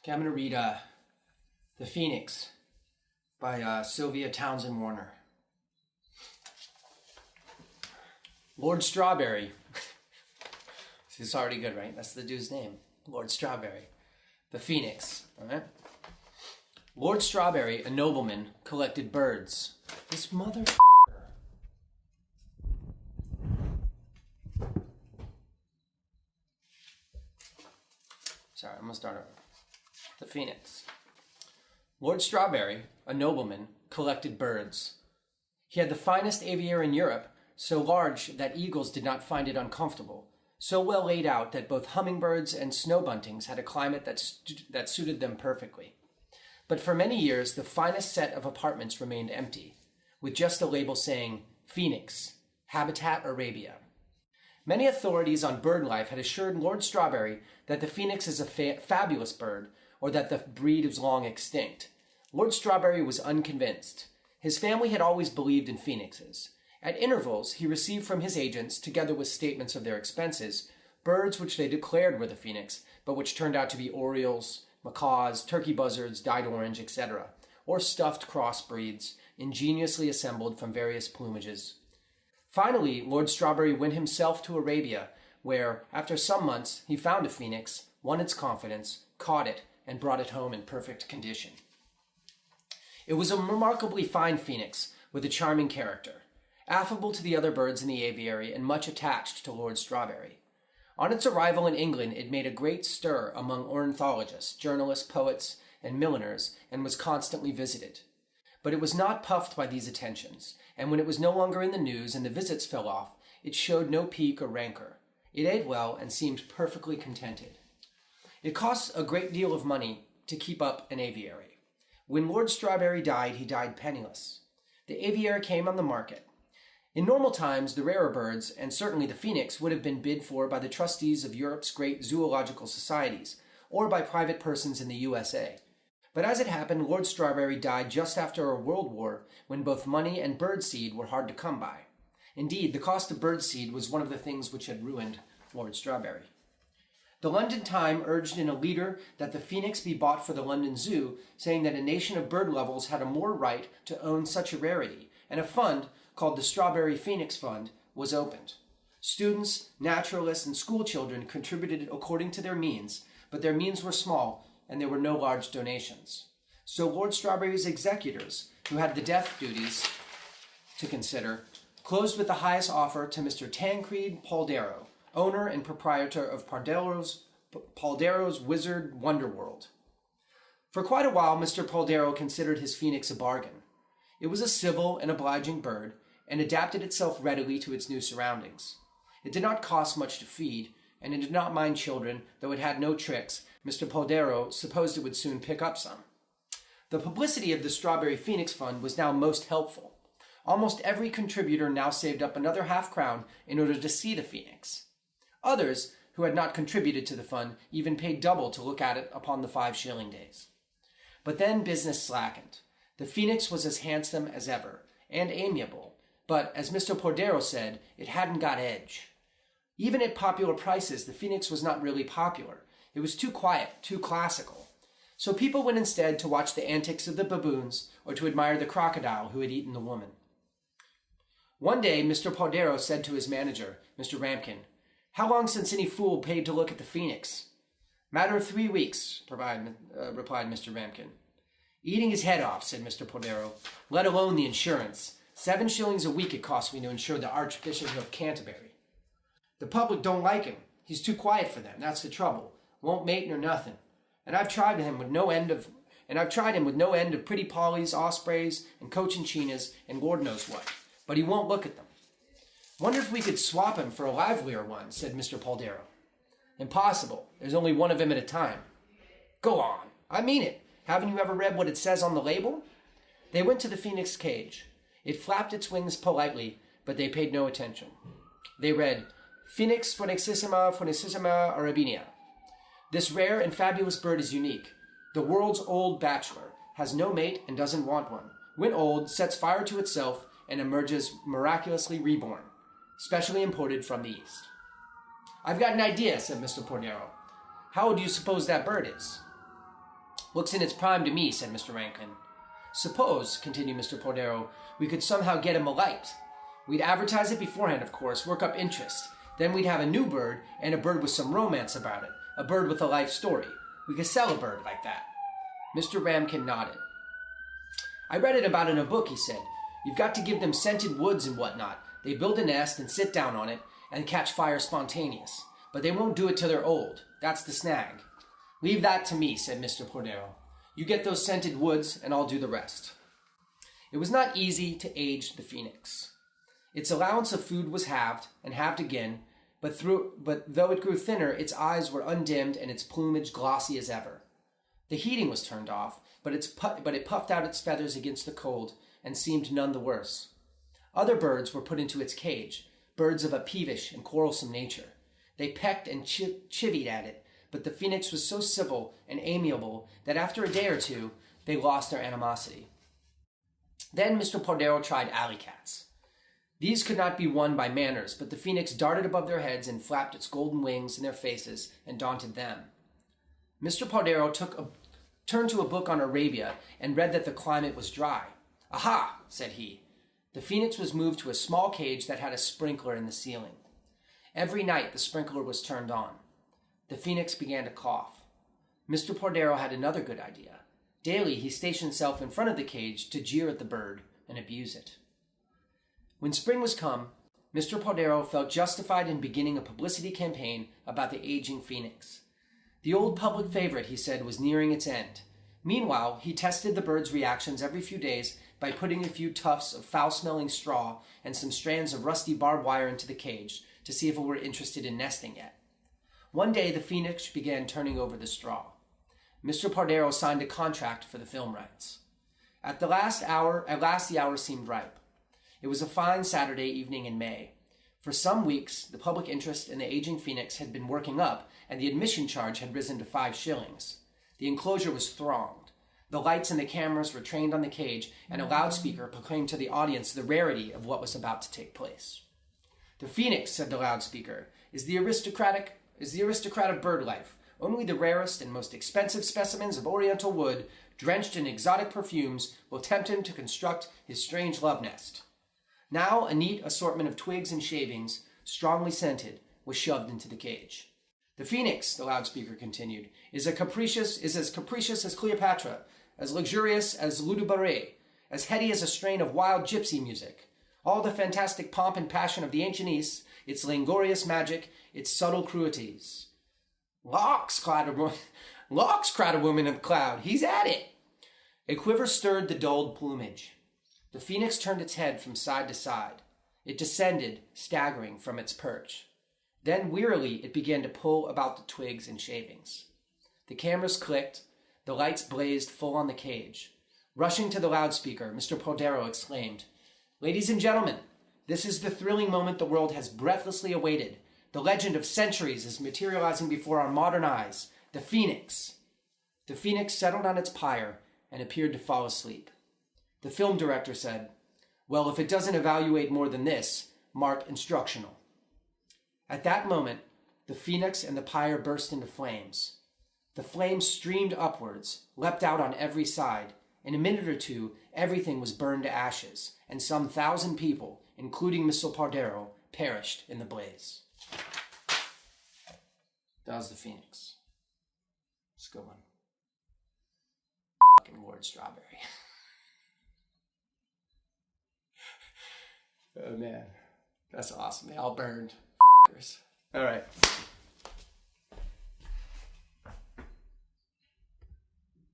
Okay, I'm going to read The Phoenix by Sylvia Townsend Warner. Lord Strawberry. This is already good, right? That's the dude's name. Lord Strawberry. The Phoenix. All right? Lord Strawberry, a nobleman, collected birds. This mother... Sorry, I'm going to start over. The Phoenix. Lord Strawberry, a nobleman, collected birds. He had the finest aviary in Europe, so large that eagles did not find it uncomfortable, so well laid out that both hummingbirds and snowbuntings had a climate that suited them perfectly. But for many years, the finest set of apartments remained empty, with just a label saying, Phoenix, Habitat Arabia. Many authorities on bird life had assured Lord Strawberry that the phoenix is a fabulous bird, or that the breed is long extinct. Lord Strawberry was unconvinced. His family had always believed in phoenixes. At intervals, he received from his agents, together with statements of their expenses, birds which they declared were the phoenix, but which turned out to be orioles, macaws, turkey buzzards, dyed orange, etc., or stuffed crossbreeds, ingeniously assembled from various plumages. Finally, Lord Strawberry went himself to Arabia, where, after some months, he found a phoenix, won its confidence, caught it, and brought it home in perfect condition. It was a remarkably fine phoenix, with a charming character, affable to the other birds in the aviary and much attached to Lord Strawberry. On its arrival in England, it made a great stir among ornithologists, journalists, poets, and milliners, and was constantly visited. But it was not puffed by these attentions, and when it was no longer in the news and the visits fell off, it showed no pique or rancor. It ate well and seemed perfectly contented. It costs a great deal of money to keep up an aviary. When Lord Strawberry died, he died penniless. The aviary came on the market. In normal times, the rarer birds, and certainly the phoenix, would have been bid for by the trustees of Europe's great zoological societies, or by private persons in the USA. But as it happened, Lord Strawberry died just after a world war when both money and bird seed were hard to come by. Indeed, the cost of bird seed was one of the things which had ruined Lord Strawberry. The London Times urged in a leader that the phoenix be bought for the London Zoo, saying that a nation of bird lovers had a more right to own such a rarity, and a fund, called the Strawberry Phoenix Fund, was opened. Students, naturalists, and schoolchildren contributed according to their means, but their means were small, and there were no large donations. So Lord Strawberry's executors, who had the death duties to consider, closed with the highest offer to Mr. Tancred Poldero, owner and proprietor of Poldero's Wizard Wonderworld. For quite a while, Mr. Poldero considered his phoenix a bargain. It was a civil and obliging bird, and adapted itself readily to its new surroundings. It did not cost much to feed, and it did not mind children, though it had no tricks. Mr. Poldero supposed it would soon pick up some. The publicity of the Strawberry Phoenix Fund was now most helpful. Almost every contributor now saved up another half-crown in order to see the phoenix. Others, who had not contributed to the fund, even paid double to look at it upon the 5-shilling days. But then business slackened. The phoenix was as handsome as ever, and amiable, but, as Mr. Poldero said, it hadn't got edge. Even at popular prices, the phoenix was not really popular. It was too quiet, too classical. So people went instead to watch the antics of the baboons or to admire the crocodile who had eaten the woman. One day, Mr. Poldero said to his manager, Mr. Ramkin, "How long since any fool paid to look at the phoenix?" "Matter of 3 weeks," replied Mr. Ramkin. "Eating his head off," said Mr. Poldero, "let alone the insurance. 7 shillings a week it cost me to insure the Archbishop of Canterbury. The public don't like him. He's too quiet for them. That's the trouble. Won't mate nor nothing. And I've tried him with no end of pretty pollies, ospreys, and cochinchinas, and Lord knows what. But he won't look at them." "Wonder if we could swap him for a livelier one," said Mr. Poldero. "Impossible. There's only one of him at a time." "Go on. I mean it. Haven't you ever read what it says on the label?" They went to the phoenix cage. It flapped its wings politely, but they paid no attention. They read, "Phoenix phoenixissima arabinia. This rare and fabulous bird is unique. The world's old bachelor, has no mate and doesn't want one. When old, sets fire to itself and emerges miraculously reborn. Specially imported from the East." "I've got an idea," said Mr. Poldero. "How old do you suppose that bird is?" Looks in its prime to me, said Mr. Rankin. Suppose, continued Mr. Cordero, we could somehow get him a light. We'd advertise it beforehand, of course, work up interest. Then we'd have a new bird, and a bird with some romance about it. A bird with a life story. We could sell a bird like that. Mr. Ramkin nodded. I read it about in a book, he said. You've got to give them scented woods and whatnot. They build a nest and sit down on it and catch fire spontaneous. But they won't do it till they're old. That's the snag. Leave that to me, said Mr. Cordero. You get those scented woods, and I'll do the rest. It was not easy to age the phoenix. Its allowance of food was halved, and halved again, but though it grew thinner, its eyes were undimmed and its plumage glossy as ever. The heating was turned off, but it puffed out its feathers against the cold, and seemed none the worse. Other birds were put into its cage, birds of a peevish and quarrelsome nature. They pecked and chivied at it, but the phoenix was so civil and amiable that after a day or two, they lost their animosity. Then Mr. Cordero tried alley cats. These could not be won by manners, but the phoenix darted above their heads and flapped its golden wings in their faces and daunted them. Mr. Cordero turned to a book on Arabia and read that the climate was dry. Aha, said he. The phoenix was moved to a small cage that had a sprinkler in the ceiling. Every night the sprinkler was turned on. The phoenix began to cough. Mr. Cordero had another good idea. Daily he stationed himself in front of the cage to jeer at the bird and abuse it. When spring was come, Mr. Cordero felt justified in beginning a publicity campaign about the aging phoenix. The old public favorite, he said, was nearing its end. Meanwhile, he tested the bird's reactions every few days by putting a few tufts of foul-smelling straw and some strands of rusty barbed wire into the cage to see if it were interested in nesting yet. One day, the phoenix began turning over the straw. Mr. Cordero signed a contract for the film rights. At last the hour seemed ripe. It was a fine Saturday evening in May. For some weeks, the public interest in the aging phoenix had been working up, and the admission charge had risen to 5 shillings. The enclosure was thronged. The lights and the cameras were trained on the cage, and a loudspeaker proclaimed to the audience the rarity of what was about to take place. The phoenix, said the loudspeaker, is the aristocrat of bird life. Only the rarest and most expensive specimens of oriental wood, drenched in exotic perfumes, will tempt him to construct his strange love nest. Now a neat assortment of twigs and shavings, strongly scented, was shoved into the cage. The phoenix, the loudspeaker continued, is as capricious as Cleopatra, as luxurious as Ludibare, as heady as a strain of wild gypsy music. All the fantastic pomp and passion of the ancient East, its languorous magic, its subtle cruelties. Locks, cried a woman in the cloud. He's at it. A quiver stirred the dulled plumage. The phoenix turned its head from side to side. It descended, staggering, from its perch. Then wearily it began to pull about the twigs and shavings. The cameras clicked. The lights blazed full on the cage. Rushing to the loudspeaker, Mr. Cordero exclaimed, "Ladies and gentlemen, this is the thrilling moment the world has breathlessly awaited. The legend of centuries is materializing before our modern eyes. The phoenix." The phoenix settled on its pyre and appeared to fall asleep. The film director said, "Well, if it doesn't evaluate more than this, mark instructional." At that moment, the phoenix and the pyre burst into flames. The flames streamed upwards, leapt out on every side. In a minute or two, everything was burned to ashes, and some 1,000 people, including Mr. Cordero, perished in the blaze. That was the phoenix. It's a good one. Fucking Lord Strawberry. Oh man, that's awesome. They all burned. All right.